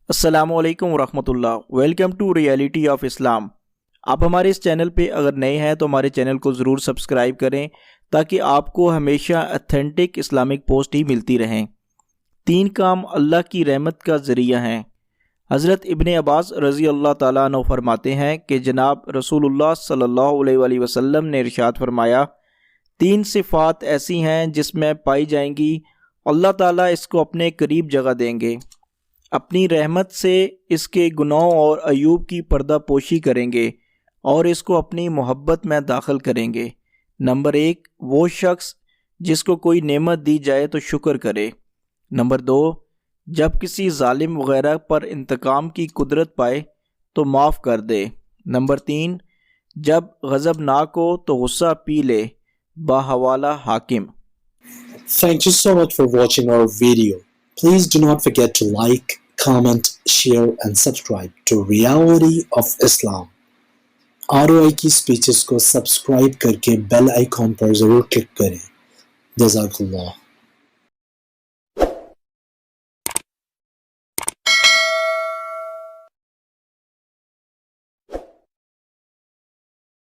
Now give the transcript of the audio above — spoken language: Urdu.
السلام علیکم ورحمۃ اللہ، ویلکم ٹو ریئلٹی آف اسلام۔ آپ ہمارے اس چینل پہ اگر نئے ہیں تو ہمارے چینل کو ضرور سبسکرائب کریں تاکہ آپ کو ہمیشہ اتھینٹک اسلامک پوسٹ ہی ملتی رہیں۔ 3 کام اللہ کی رحمت کا ذریعہ ہیں۔ حضرت ابن عباس رضی اللہ تعالیٰ عنہ فرماتے ہیں کہ جناب رسول اللہ صلی اللہ علیہ وآلہ وسلم نے ارشاد فرمایا، 3 صفات ایسی ہیں جس میں پائی جائیں گی اللہ تعالیٰ اس کو اپنے قریب جگہ دیں گے، اپنی رحمت سے اس کے گناہوں اور عیوب کی پردہ پوشی کریں گے اور اس کو اپنی محبت میں داخل کریں گے۔ نمبر 1، وہ شخص جس کو کوئی نعمت دی جائے تو شکر کرے۔ نمبر 2، جب کسی ظالم وغیرہ پر انتقام کی قدرت پائے تو معاف کر دے۔ نمبر 3، جب غضب ناک ہو تو غصہ پی لے۔ بحوالہ حاکم۔ Thank you so much for watching our video. Please do not forget to like, comment, share and subscribe to Reality of Islam. ROI کی سپیچز کو سبسکرائب کر کے بیل آئیکن پر ضرور کلک کریں۔ جزاک اللہ۔